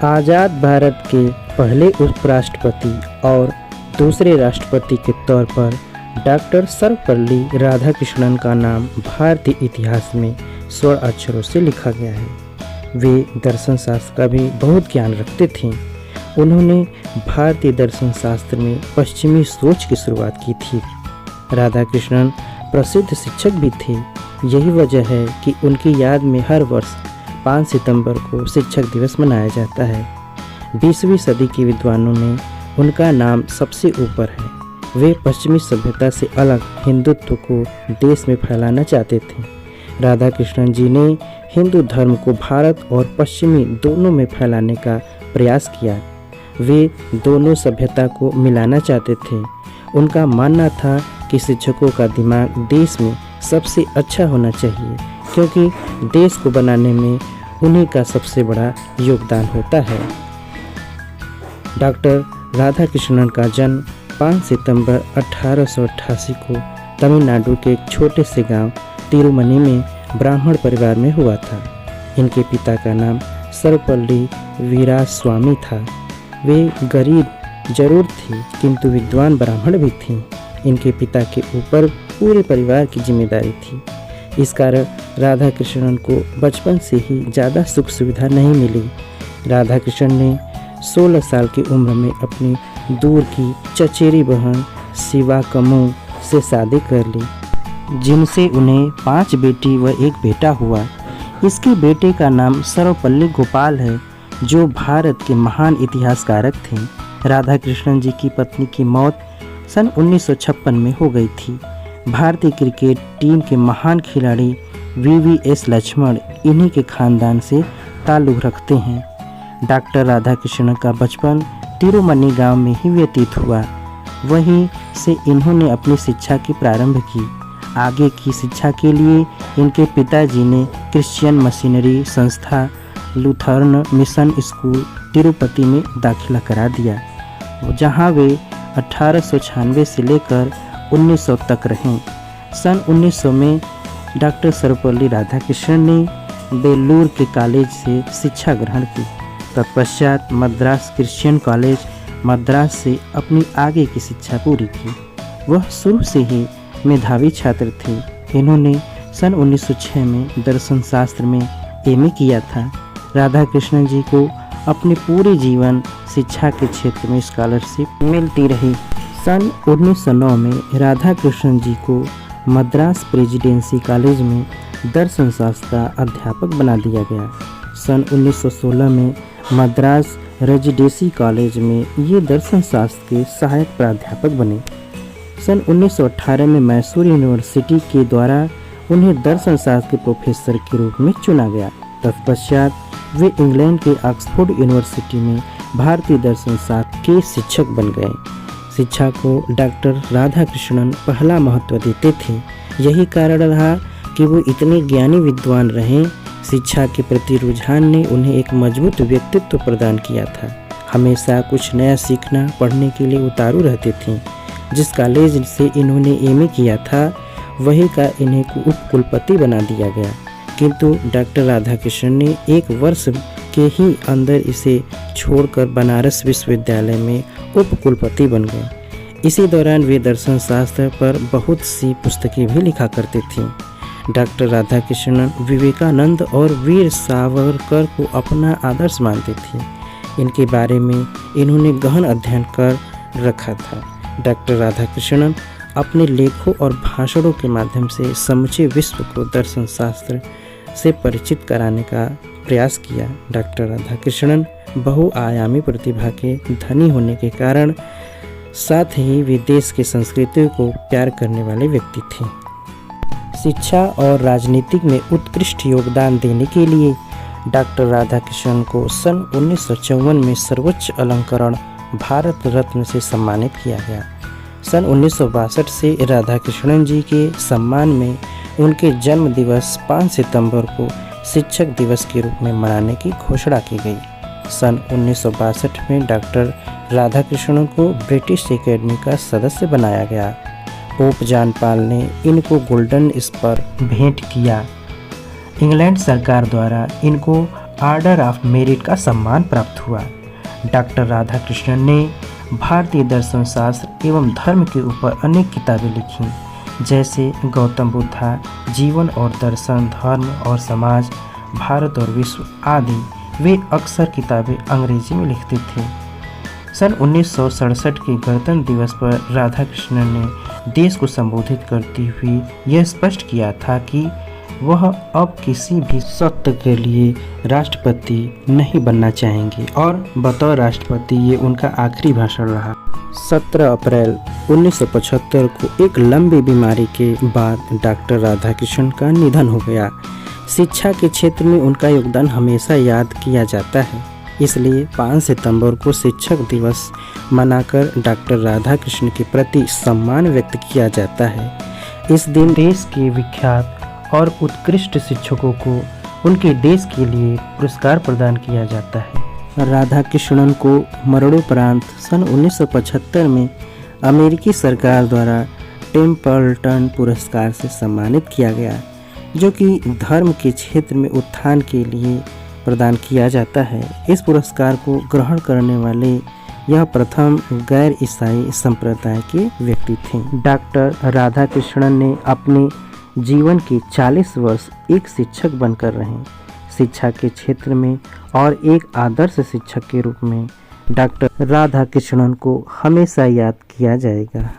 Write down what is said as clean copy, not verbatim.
आज़ाद भारत के पहले उपराष्ट्रपति और दूसरे राष्ट्रपति के तौर पर डॉक्टर सर्वपल्ली राधाकृष्णन का नाम भारतीय इतिहास में स्वर्ण अक्षरों से लिखा गया है। वे दर्शन शास्त्र का भी बहुत ज्ञान रखते थे। उन्होंने भारतीय दर्शन शास्त्र में पश्चिमी सोच की शुरुआत की थी। राधाकृष्णन प्रसिद्ध शिक्षक भी थे। यही वजह है कि उनकी याद में हर वर्ष 5 सितंबर को शिक्षक दिवस मनाया जाता है। 20वीं सदी के विद्वानों में उनका नाम सबसे ऊपर है। वे पश्चिमी सभ्यता से अलग हिंदुत्व को देश में फैलाना चाहते थे। राधाकृष्णन जी ने हिंदू धर्म को भारत और पश्चिमी दोनों में फैलाने का प्रयास किया। वे दोनों सभ्यता को मिलाना चाहते थे। उनका मानना था कि शिक्षकों का दिमाग देश में सबसे अच्छा होना चाहिए, क्योंकि देश को बनाने में उन्हीं का सबसे बड़ा योगदान होता है। डॉक्टर राधाकृष्णन का जन्म 5 सितंबर 1888 को तमिलनाडु के एक छोटे से गांव तिरुमनी में ब्राह्मण परिवार में हुआ था। इनके पिता का नाम सर्वपल्ली वीरास्वामी था। वे गरीब जरूर थे, किंतु विद्वान ब्राह्मण भी थे। इनके पिता के ऊपर पूरे परिवार की जिम्मेदारी थी। इस कारण राधाकृष्णन को बचपन से ही ज़्यादा सुख सुविधा नहीं मिली। राधाकृष्णन ने 16 साल की उम्र में अपनी दूर की चचेरी बहन शिवाकमू से शादी कर ली, जिनसे उन्हें 5 बेटी व 1 बेटा हुआ। इसके बेटे का नाम सर्वपल्ली गोपाल है, जो भारत के महान इतिहासकारक थे। राधाकृष्णन जी की पत्नी की मौत सन 1956 में हो गई थी। भारतीय क्रिकेट टीम के महान खिलाड़ी VVS लक्ष्मण इन्हीं के खानदान से ताल्लुक़ रखते हैं। डॉक्टर राधाकृष्णन का बचपन तिरुमनी गांव में ही व्यतीत हुआ। वहीं से इन्होंने अपनी शिक्षा की प्रारंभ की। आगे की शिक्षा के लिए इनके पिताजी ने क्रिश्चियन मिशनरी संस्था लूथरन मिशन स्कूल तिरुपति में दाखिला करा दिया, जहां वे 1896 से लेकर 1900 तक रहे। सन 1900 में डॉक्टर सर्वपल्ली राधाकृष्णन ने बेलूर के कॉलेज से शिक्षा ग्रहण की। तत्पश्चात मद्रास क्रिश्चियन कॉलेज मद्रास से अपनी आगे की शिक्षा पूरी की। वह शुरू से ही मेधावी छात्र थे। इन्होंने सन 1906 में दर्शन शास्त्र में MA किया था। राधाकृष्णन जी को अपने पूरे जीवन शिक्षा के क्षेत्र में स्कॉलरशिप मिलती रही। सन 1909 में राधाकृष्णन जी को मद्रास प्रेसिडेंसी कॉलेज में दर्शन शास्त्र का अध्यापक बना दिया गया। सन 1916 में मद्रास रेजिडेंसी कॉलेज में ये दर्शन शास्त्र के सहायक प्राध्यापक बने। सन 1918 में मैसूर यूनिवर्सिटी के द्वारा उन्हें दर्शन शास्त्र के प्रोफेसर के रूप में चुना गया। तत्पश्चात वे इंग्लैंड के ऑक्सफोर्ड यूनिवर्सिटी में भारतीय दर्शन शास्त्र के शिक्षक बन गए। शिक्षा को डॉक्टर राधाकृष्णन पहला महत्व देते थे। यही कारण रहा कि वो इतने ज्ञानी विद्वान रहे। शिक्षा के प्रति रुझान ने उन्हें एक मजबूत व्यक्तित्व प्रदान किया था। हमेशा कुछ नया सीखना, पढ़ने के लिए उतारू रहते थे। जिस कॉलेज से इन्होंने MA किया था, वही का इन्हें उप कुलपति बना दिया गया, किंतु डॉक्टर राधाकृष्णन ने 1 वर्ष के ही अंदर इसे छोड़कर बनारस विश्वविद्यालय में उप कुलपति बन गए। इसी दौरान वे दर्शन शास्त्र पर बहुत सी पुस्तकें भी लिखा करते थे। डॉक्टर राधाकृष्णन विवेकानंद और वीर सावरकर को अपना आदर्श मानते थे। इनके बारे में इन्होंने गहन अध्ययन कर रखा था। डॉक्टर राधाकृष्णन अपने लेखों और भाषणों के माध्यम से समूचे विश्व को दर्शन शास्त्र से परिचित कराने का प्रयास किया। डॉक्टर राधाकृष्णन बहुआयामी प्रतिभा के धनी होने के कारण साथ ही वे देश की संस्कृति को प्यार करने वाले व्यक्ति थे। शिक्षा और राजनीति में उत्कृष्ट योगदान देने के लिए डॉक्टर राधाकृष्णन को सन 1954 में सर्वोच्च अलंकरण भारत रत्न से सम्मानित किया गया। सन 1962 से राधाकृष्णन जी के सम्मान में उनके जन्म दिवस 5 सितंबर को शिक्षक दिवस के रूप में मनाने की घोषणा की गई। सन 1962 में डॉक्टर राधाकृष्णन को ब्रिटिश एकेडमी का सदस्य बनाया गया। पोप जॉन पॉल ने इनको गोल्डन स्पर भेंट किया। इंग्लैंड सरकार द्वारा इनको ऑर्डर ऑफ मेरिट का सम्मान प्राप्त हुआ। डॉक्टर राधाकृष्णन ने भारतीय दर्शन शास्त्र एवं धर्म के ऊपर अनेक किताबें लिखीं, जैसे गौतम बुद्धा, जीवन और दर्शन, धर्म और समाज, भारत और विश्व आदि। वे अक्सर किताबें अंग्रेजी में लिखते थे। सन 1967 के गणतंत्र दिवस पर राधाकृष्णन ने देश को संबोधित करते हुए यह स्पष्ट किया था कि वह अब किसी भी सत्ता के लिए राष्ट्रपति नहीं बनना चाहेंगे और बतौर राष्ट्रपति ये उनका आखिरी भाषण रहा। 17 अप्रैल 1975 को एक लंबी बीमारी के बाद डॉक्टर राधाकृष्णन का निधन हो गया। शिक्षा के क्षेत्र में उनका योगदान हमेशा याद किया जाता है, इसलिए 5 सितंबर को शिक्षक दिवस मनाकर डॉक्टर राधाकृष्णन के प्रति सम्मान व्यक्त किया जाता है। इस दिन देश के विख्यात और उत्कृष्ट शिक्षकों को उनके देश के लिए पुरस्कार प्रदान किया जाता है। राधाकृष्णन को मरणोपरांत सन 1975 में अमेरिकी सरकार द्वारा टेम्पल्टन पुरस्कार से सम्मानित किया गया, जो कि धर्म के क्षेत्र में उत्थान के लिए प्रदान किया जाता है। इस पुरस्कार को ग्रहण करने वाले यह प्रथम गैर ईसाई संप्रदाय के व्यक्ति थे। डॉक्टर राधाकृष्णन ने अपने जीवन के 40 वर्ष एक शिक्षक बनकर रहे। शिक्षा के क्षेत्र में और एक आदर्श शिक्षक के रूप में डॉक्टर राधाकृष्णन को हमेशा याद किया जाएगा।